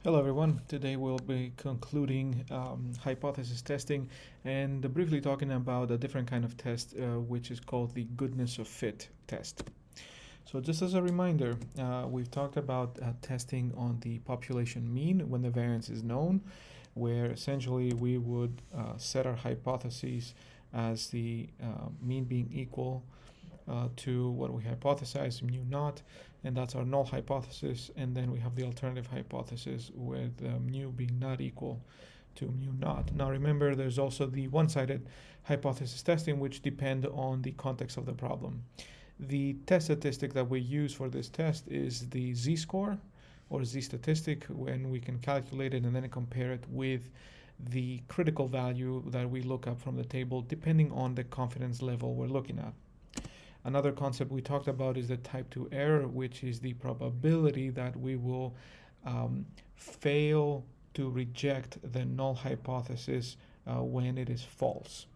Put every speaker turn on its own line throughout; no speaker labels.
Hello everyone. Today we'll be concluding hypothesis testing and briefly talking about a different kind of test which is called the goodness of fit test. So just as a reminder, we've talked about testing on the population mean when the variance is known, where essentially we would set our hypotheses as the mean being equal to what we hypothesize, mu naught, and that's our null hypothesis. And then we have the alternative hypothesis with mu being not equal to mu naught. Now remember, there's also the one-sided hypothesis testing, which depend on the context of the problem. The test statistic that we use for this test is the z-score or z-statistic, when we can calculate it and then compare it with the critical value that we look up from the table, depending on the confidence level we're looking at. Another concept we talked about is the type 2 error, which is the probability that we will fail to reject the null hypothesis when it is false.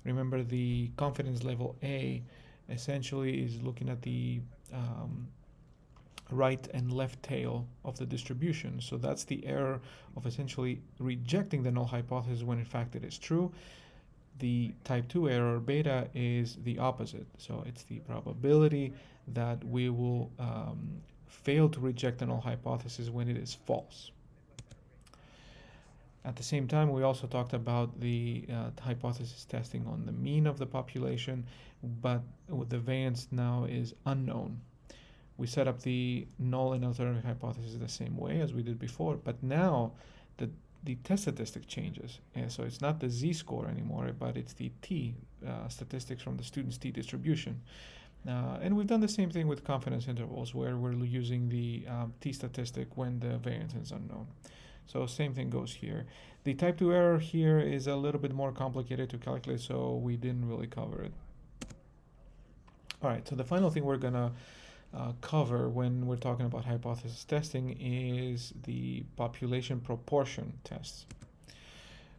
Remember, the confidence level A essentially is looking at the right and left tail of the distribution. So that's the error of essentially rejecting the null hypothesis when in fact it is true. The type 2 error, beta, is the opposite. So it's the probability that we will fail to reject the null hypothesis when it is false. At the same time, we also talked about the hypothesis testing on the mean of the population, but the variance now is unknown. We set up the null and alternative hypothesis the same way as we did before, but now the test statistic changes. And so it's not the z-score anymore, but it's the t statistics from the student's t distribution. And we've done the same thing with confidence intervals, where we're using the t statistic when the variance is unknown. So same thing goes here. The type 2 error here is a little bit more complicated to calculate, so we didn't really cover it. All right, so the final thing we're going to cover when we're talking about hypothesis testing is the population proportion tests.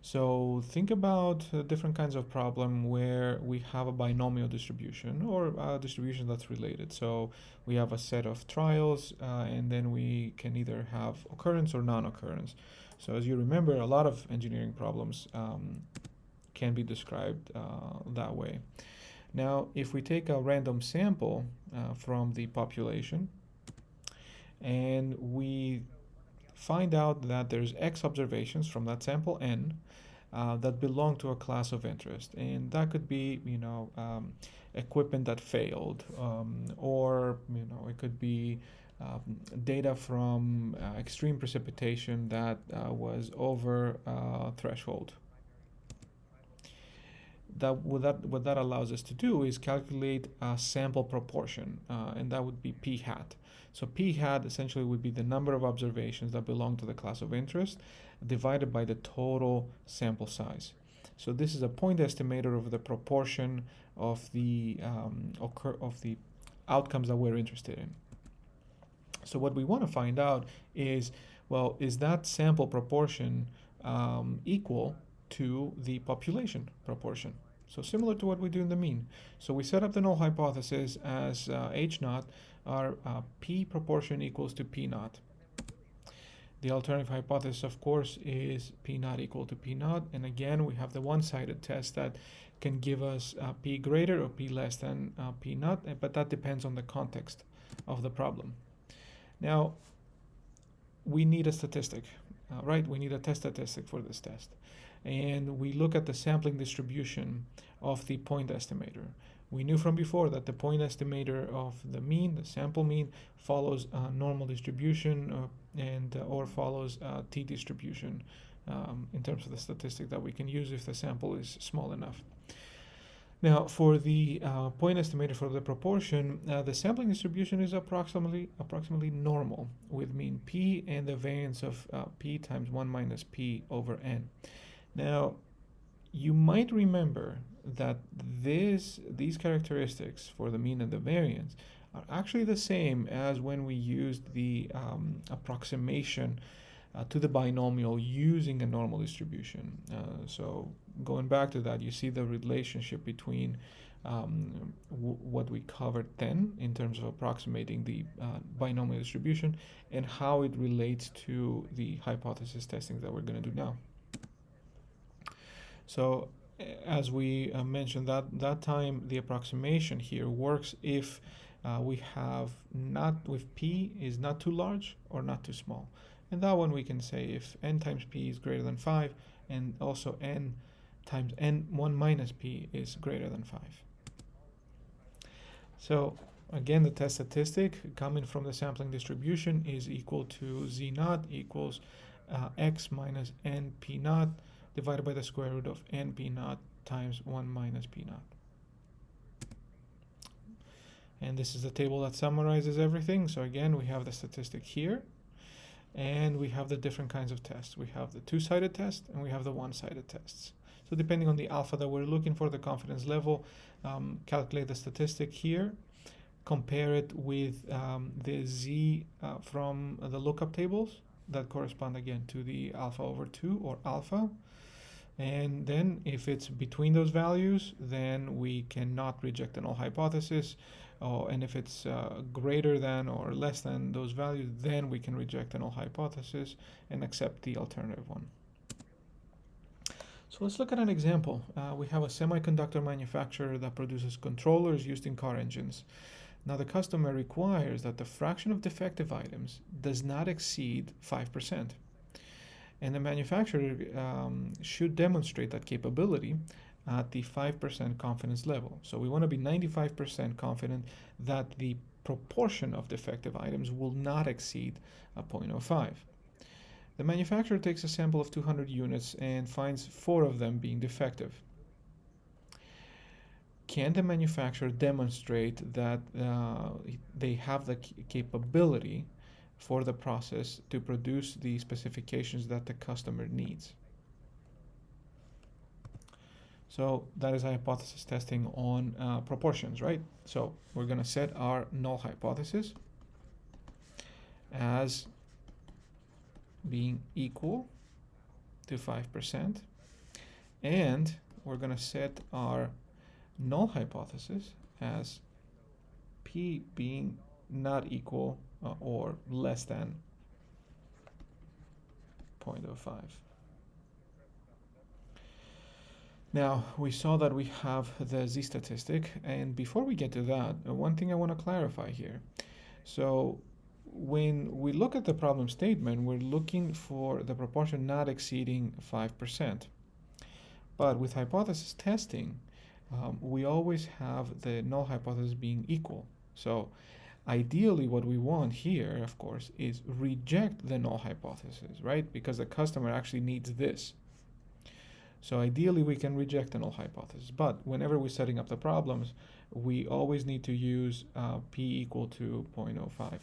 So think about different kinds of problem where we have a binomial distribution or a distribution that's related. So we have a set of trials and then we can either have occurrence or non-occurrence. So as you remember, a lot of engineering problems can be described that way. Now, if we take a random sample from the population and we find out that there's X observations from that sample N that belong to a class of interest, and that could be, equipment that failed, or, it could be data from extreme precipitation that was over threshold. What that allows us to do is calculate a sample proportion, and that would be p hat. So p hat essentially would be the number of observations that belong to the class of interest divided by the total sample size. So this is a point estimator of the proportion of the outcomes that we're interested in. So what we want to find out is, well, is that sample proportion equal to the population proportion? So similar to what we do in the mean. So we set up the null hypothesis as h naught, our p proportion equals to p naught. The alternative hypothesis, of course, is p naught equal to p naught. And again, we have the one-sided test that can give us p greater or p less than p naught, but that depends on the context of the problem. Now, we need a statistic, right? We need a test statistic for this test. And we look at the sampling distribution of the point estimator. We knew from before that the point estimator of the mean, the sample mean, follows a normal distribution or follows a t distribution in terms of the statistic that we can use if the sample is small enough. Now, for the point estimator for the proportion, the sampling distribution is approximately normal, with mean p and the variance of p times 1 minus p over n. Now, you might remember that these characteristics for the mean and the variance are actually the same as when we used the approximation to the binomial using a normal distribution. So going back to that, you see the relationship between what we covered then in terms of approximating the binomial distribution and how it relates to the hypothesis testing that we're going to do now. So as we mentioned that time, the approximation here works if we have not, if p is not too large or not too small. And that one we can say if n times p is greater than 5 and also n times n1 minus p is greater than 5. So again, the test statistic coming from the sampling distribution is equal to z naught equals x minus n p naught divided by the square root of n p naught times 1 minus p naught. And this is the table that summarizes everything. So again, we have the statistic here, and we have the different kinds of tests. We have the two-sided test, and we have the one-sided tests. So depending on the alpha that we're looking for, the confidence level, calculate the statistic here, compare it with the z from the lookup tables that correspond again to the alpha over 2 or alpha. And then if it's between those values, then we cannot reject the null hypothesis. And if it's greater than or less than those values, then we can reject the null hypothesis and accept the alternative one. So let's look at an example. We have a semiconductor manufacturer that produces controllers used in car engines. Now the customer requires that the fraction of defective items does not exceed 5%. And the manufacturer should demonstrate that capability at the 5% confidence level. So we want to be 95% confident that the proportion of defective items will not exceed 0.05. The manufacturer takes a sample of 200 units and finds 4 of them being defective. Can the manufacturer demonstrate that they have the capability for the process to produce the specifications that the customer needs? So that is hypothesis testing on proportions, right? So we're going to set our null hypothesis as being equal to 5%, and we're going to set our null hypothesis as p being not equal or less than 0.05. Now, we saw that we have the z statistic, and before we get to that, one thing I want to clarify here. So when we look at the problem statement, we're looking for the proportion not exceeding 5%. But with hypothesis testing, we always have the null hypothesis being equal. So ideally, what we want here, of course, is reject the null hypothesis, right? Because the customer actually needs this. So ideally, we can reject the null hypothesis. But whenever we're setting up the problems, we always need to use p equal to 0.05.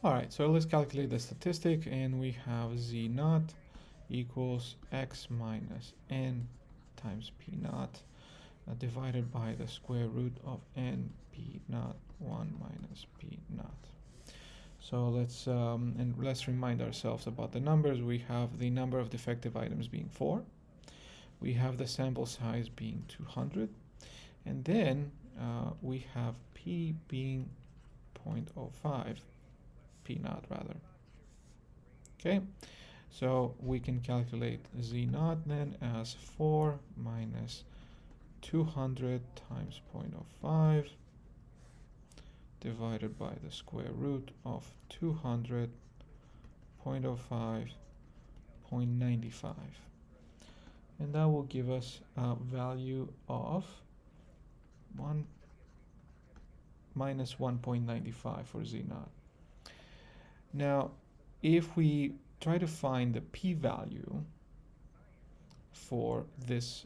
All right, so let's calculate the statistic, and we have z naught equals x minus n times p naught divided by the square root of n p naught 1 minus p naught. So let's remind ourselves about the numbers. We have the number of defective items being 4. We have the sample size being 200. And then we have p being 0.05, p naught rather. Okay, so we can calculate z naught then as 4 minus 200 times 0.05 divided by the square root of 200, 0.05, 0.95. And that will give us a value of minus 1.95 for z naught. Now, if we try to find the p-value for this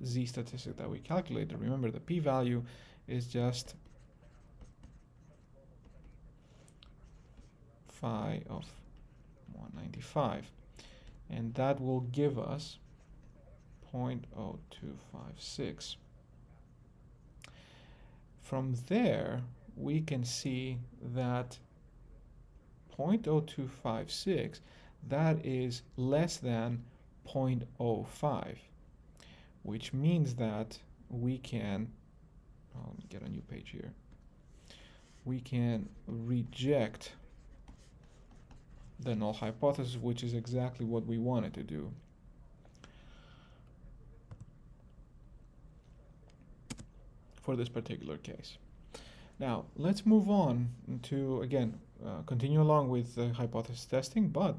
z statistic that we calculated, remember the p-value is just phi of 195, and that will give us 0.0256. From there, we can see that 0.0256, that is less than 0.05, which means that we can, let me get a new page here, we can reject the null hypothesis, which is exactly what we wanted to do. For this particular case. Now, let's move on to, again, continue along with the hypothesis testing, but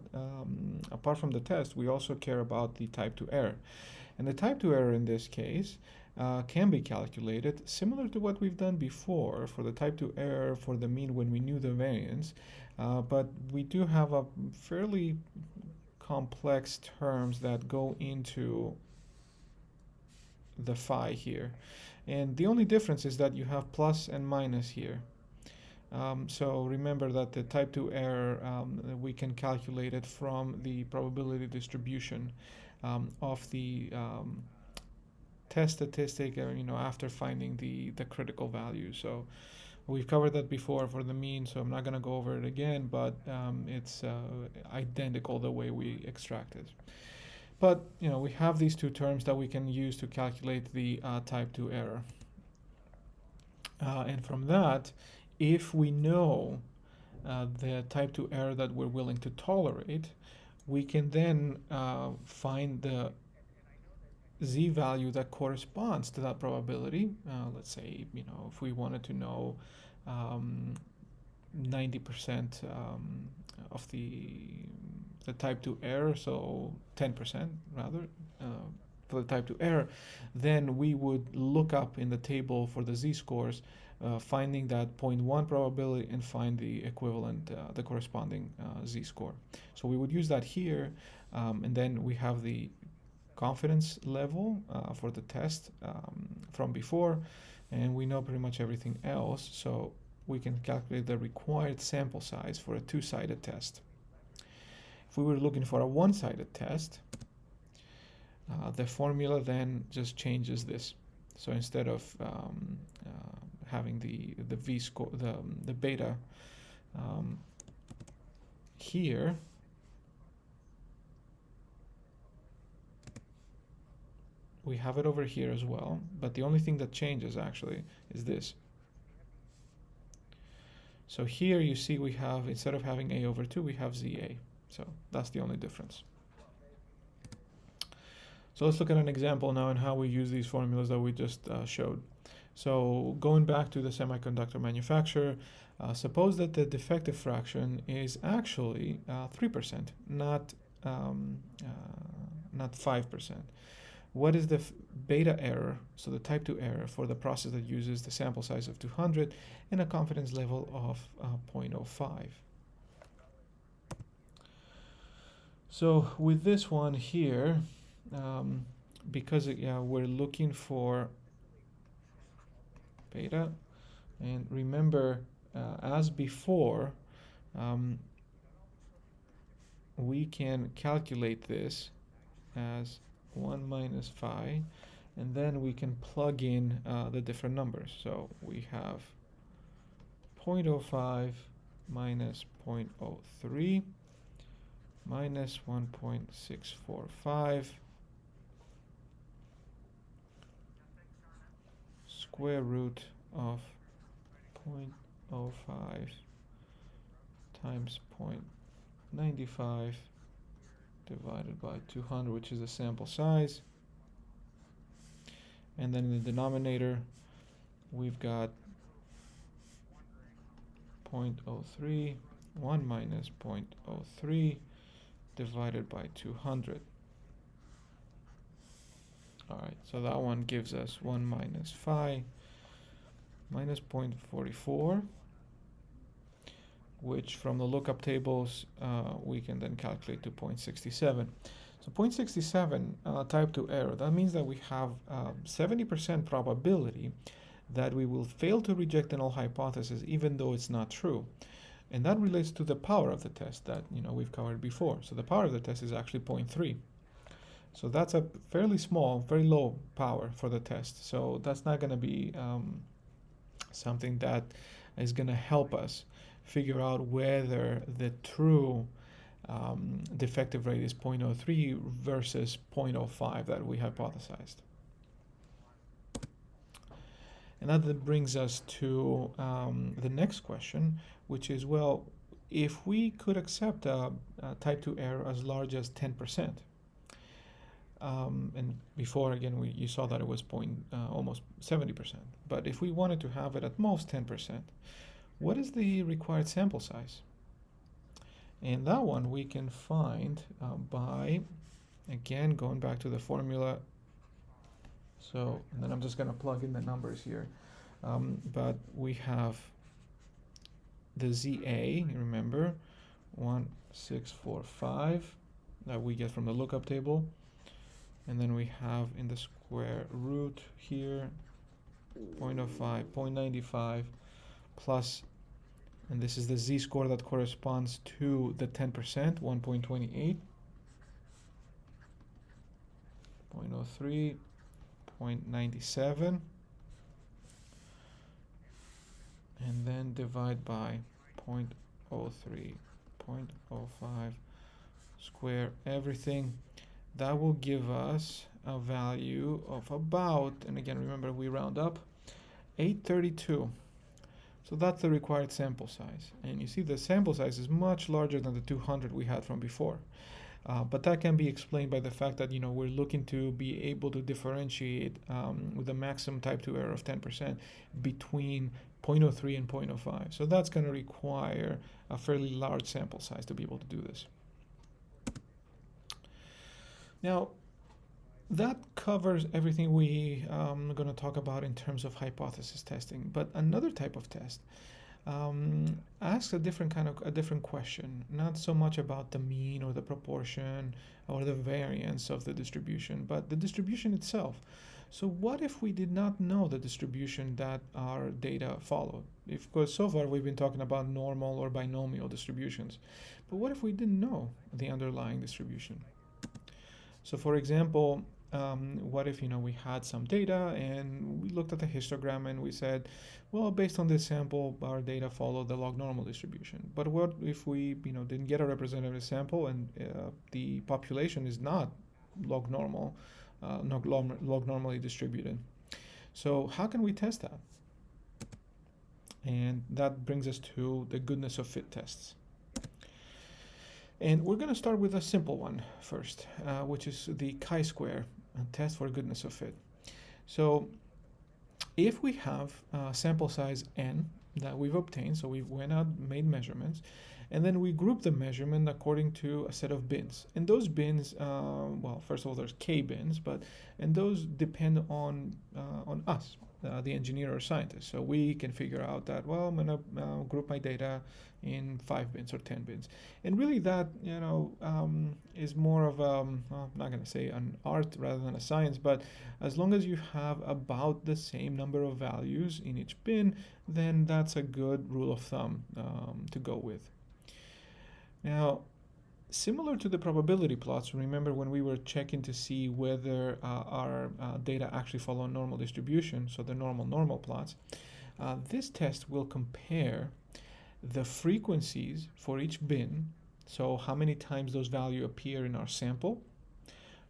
apart from the test, we also care about the type 2 error. And the type 2 error in this case can be calculated similar to what we've done before for the type 2 error for the mean when we knew the variance, but we do have a fairly complex terms that go into the phi here. And the only difference is that you have plus and minus here. So remember that the type 2 error, we can calculate it from the probability distribution of the test statistic, after finding the critical value. So we've covered that before for the mean, so I'm not going to go over it again, but it's identical the way we extract it. But we have these two terms that we can use to calculate the type 2 error. And from that, if we know the type 2 error that we're willing to tolerate, we can then find the z value that corresponds to that probability. Let's say, if we wanted to know 90% of the type 2 error, so 10% rather, for the type 2 error, then we would look up in the table for the z-scores, finding that 0.1 probability and find the equivalent, the corresponding z-score. So we would use that here, and then we have the confidence level for the test from before, and we know pretty much everything else, so we can calculate the required sample size for a two-sided test. If we were looking for a one-sided test, the formula then just changes this. So instead of having the v score, the beta here, we have it over here as well, but the only thing that changes actually is this. So here you see we have, instead of having a over 2, we have ZA. So that's the only difference. So let's look at an example now and how we use these formulas that we just showed. So going back to the semiconductor manufacturer, suppose that the defective fraction is actually 3%, not 5%. What is the beta error, so the type 2 error for the process that uses the sample size of 200 and a confidence level of 0.05? So with this one here, because we're looking for beta, and remember, as before, we can calculate this as 1 minus phi, and then we can plug in the different numbers. So we have 0.05 minus 0.03 minus 1.645 square root of 0.05 times 0.95 divided by 200, which is the sample size. And then in the denominator, we've got 0.03, 1 minus 0.03 divided by 200. All right, so that one gives us 1 minus phi minus 0.44, which from the lookup tables, we can then calculate to 0.67. So 0.67 type 2 error, that means that we have 70% probability that we will fail to reject the null hypothesis even though it's not true. And that relates to the power of the test that we've covered before. So the power of the test is actually 0.3. So that's a fairly small, very low power for the test. So that's not going to be something that is going to help us figure out whether the true defective rate is 0.03 versus 0.05 that we hypothesized. And that brings us to the next question, which is, well, if we could accept a type 2 error as large as 10%, and before, again, you saw that it was almost 70%. But if we wanted to have it at most 10%, what is the required sample size? And that one we can find by, again, going back to the formula. So, and then I'm just going to plug in the numbers here. But we have the ZA, you remember, 1645 that we get from the lookup table. And then we have in the square root here 0.05, 0.95 plus, and this is the z-score that corresponds to the 10%, 1.28, 0.03, 0.97, and then divide by 0.03, 0.05, square everything. That will give us a value of about, and again, remember we round up, 832. So that's the required sample size. And you see the sample size is much larger than the 200 we had from before. But that can be explained by the fact that, we're looking to be able to differentiate with a maximum type 2 error of 10% between 0.03 and 0.05. So that's going to require a fairly large sample size to be able to do this. Now, that covers everything we are going to talk about in terms of hypothesis testing. But another type of test asks a different question, not so much about the mean or the proportion or the variance of the distribution, but the distribution itself. So what if we did not know the distribution that our data followed? Because so far we've been talking about normal or binomial distributions, but what if we didn't know the underlying distribution? So for example, what if we had some data and we looked at the histogram and we said, well, based on this sample, our data followed the log normal distribution. But what if we didn't get a representative sample and the population is not log normal, not log normally distributed? So how can we test that? And that brings us to the goodness of fit tests. And we're going to start with a simple one first, which is the chi-square test for goodness of fit. So if we have a sample size n that we've obtained, so we went out, made measurements, and then we group the measurement according to a set of bins. And those bins, well, first of all, there's k bins, and those depend on us, the engineer or scientist. So we can figure out that, well, I'm going to group my data in 5 bins or 10 bins. And really that, is more of I'm not going to say an art rather than a science, but as long as you have about the same number of values in each bin, then that's a good rule of thumb to go with. Now, similar to the probability plots, remember when we were checking to see whether our data actually follow a normal distribution, so the normal plots, this test will compare the frequencies for each bin, so how many times those values appear in our sample,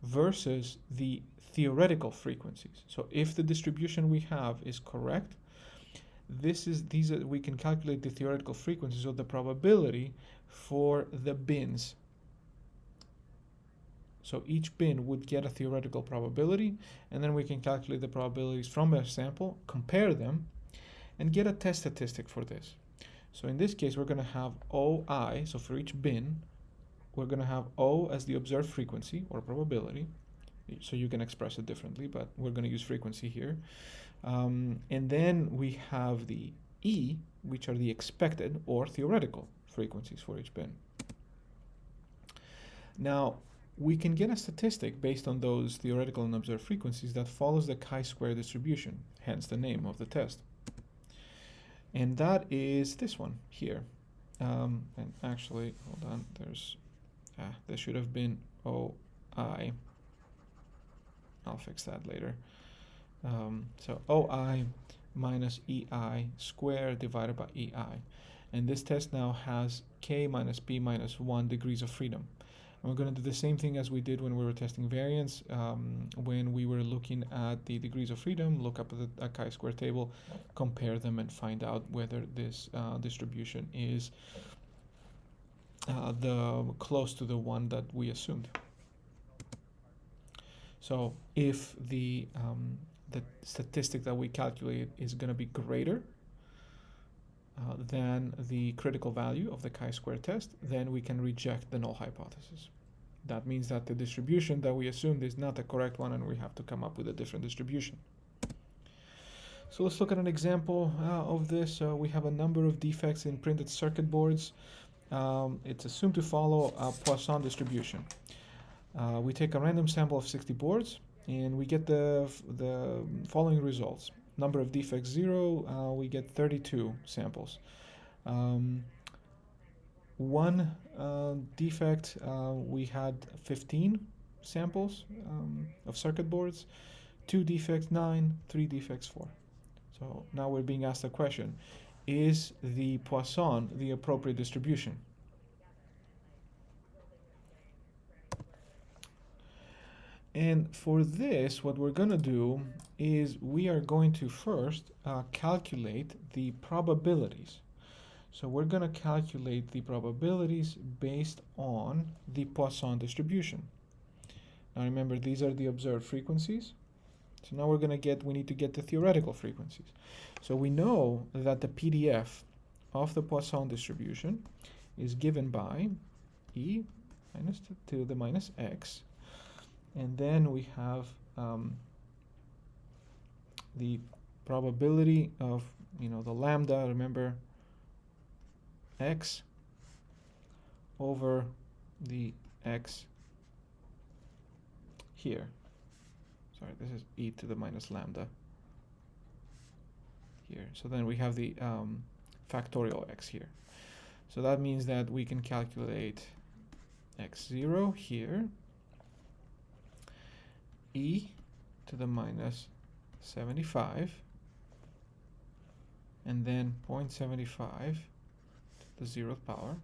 versus the theoretical frequencies. So if the distribution we have is correct, we can calculate the theoretical frequencies of the probability for the bins. So each bin would get a theoretical probability, and then we can calculate the probabilities from a sample, compare them, and get a test statistic for this. So in this case, we're going to have OI, so for each bin, we're going to have O as the observed frequency or probability. So you can express it differently, but we're going to use frequency here. And then we have the E, which are the expected or theoretical frequencies for each bin. Now, we can get a statistic based on those theoretical and observed frequencies that follows the chi-square distribution, hence the name of the test. And that is this one here. And actually, hold on, there should have been OI. I'll fix that later. So OI minus EI squared divided by EI. And this test now has K minus P minus 1 degrees of freedom. And we're going to do the same thing as we did when we were testing variance, when we were looking at the degrees of freedom, look up at the chi-square table, compare them, and find out whether this distribution is close to the one that we assumed. So if the statistic that we calculate is going to be greater than the critical value of the chi-square test, then we can reject the null hypothesis. That means that the distribution that we assumed is not the correct one, and we have to come up with a different distribution. So let's look at an example of this. We have a number of defects in printed circuit boards. It's assumed to follow a Poisson distribution. We take a random sample of 60 boards, and we get the following results. Number of defects 0, we get 32 samples. One defect, we had 15 samples of circuit boards. 2 defects 9, 3 defects 4. So now we're being asked a question: is the Poisson the appropriate distribution? And for this, what we're going to do is we are going to first calculate the probabilities. So we're going to calculate the probabilities based on the Poisson distribution. Now remember, these are the observed frequencies. So now we need to get the theoretical frequencies. So we know that the PDF of the Poisson distribution is given by e minus to the minus x. And then we have the probability of, the lambda, remember, x over the x here. Sorry, this is e to the minus lambda here. So then we have the factorial x here. So that means that we can calculate x0 here, e to the minus 75, and then 0.75 to the 0th power,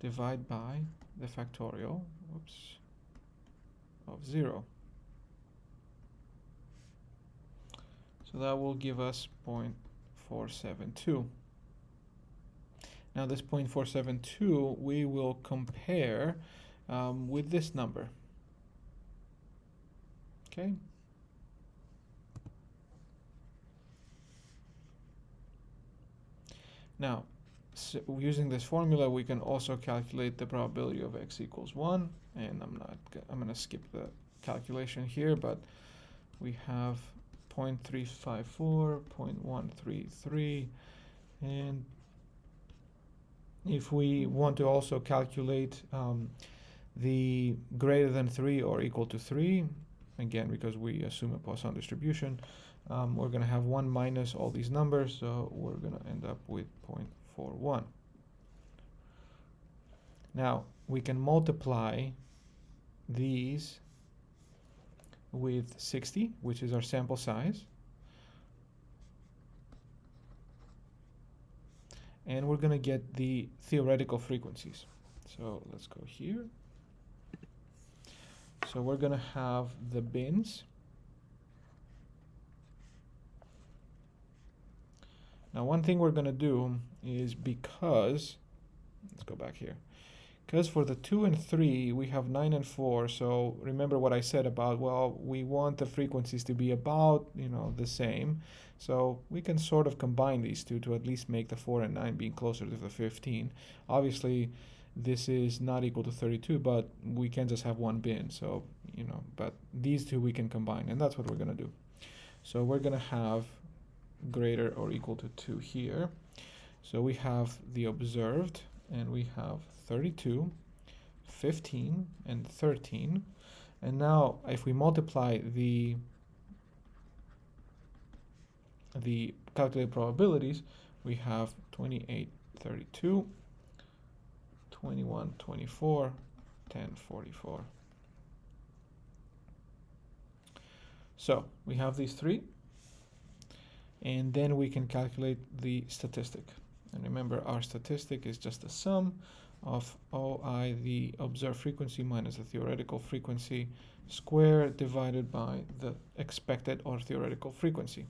divide by the factorial, of 0. So that will give us 0.472. Now this 0.472 we will compare with this number. Okay. Now, using this formula, we can also calculate the probability of x equals 1, and I'm going to skip the calculation here, but we have 0.354, 0.133, and if we want to also calculate the greater than 3 or equal to 3, again, because we assume a Poisson distribution, we're going to have 1 minus all these numbers, so we're going to end up with 0.41. Now, we can multiply these with 60, which is our sample size, and we're going to get the theoretical frequencies. So let's go here. So we're going to have the bins. Now one thing we're going to do is, let's go back here, because for the 2 and 3 we have 9 and 4, so remember what I said about, well, we want the frequencies to be about, the same, so we can sort of combine these two to at least make the 4 and 9 being closer to the 15. Obviously this is not equal to 32, but we can just have one bin, so but these two we can combine, and that's what we're going to do. So we're going to have greater or equal to 2 here. So we have the observed, and we have 32, 15, and 13. And now if we multiply the calculated probabilities, we have 28, 32, 21, 24, 10, 44. So we have these three, and then we can calculate the statistic. And remember, our statistic is just the sum of OI, the observed frequency minus the theoretical frequency squared divided by the expected or theoretical frequency.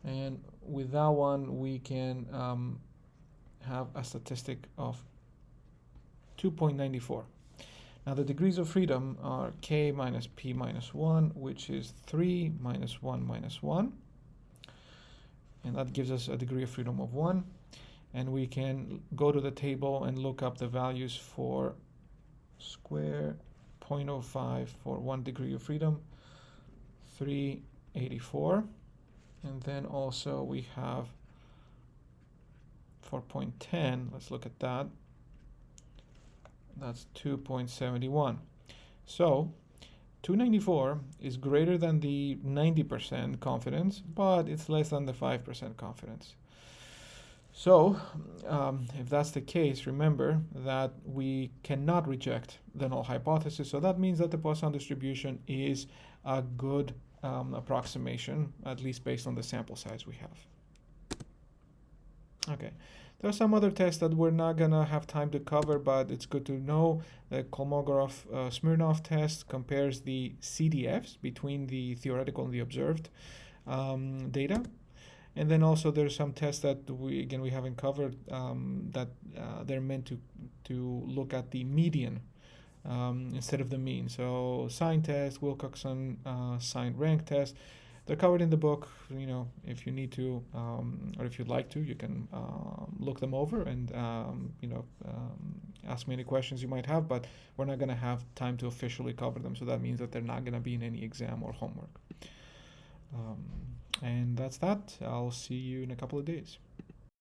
And with that one, we can have a statistic of 2.94. Now the degrees of freedom are k minus p minus 1, which is 3 minus 1 minus 1. And that gives us a degree of freedom of 1. And we can go to the table and look up the values for square 0.05 for 1 degree of freedom, 384. And then also we have for 0.10, let's look at that. That's 2.71. So 294 is greater than the 90% confidence, but it's less than the 5% confidence. So if that's the case, remember that we cannot reject the null hypothesis. So that means that the Poisson distribution is a good approximation, at least based on the sample size we have. Okay. There are some other tests that we're not gonna have time to cover, but it's good to know. The Kolmogorov-Smirnov test compares the CDFs between the theoretical and the observed data. And then also there's some tests that we haven't covered that they're meant to look at the median instead of the mean. So sign test, Wilcoxon sign rank test. They're covered in the book. You know, if you need to, or if you'd like to, you can look them over and ask me any questions you might have. But we're not going to have time to officially cover them, so that means that they're not going to be in any exam or homework. And that's that. I'll see you in a couple of days.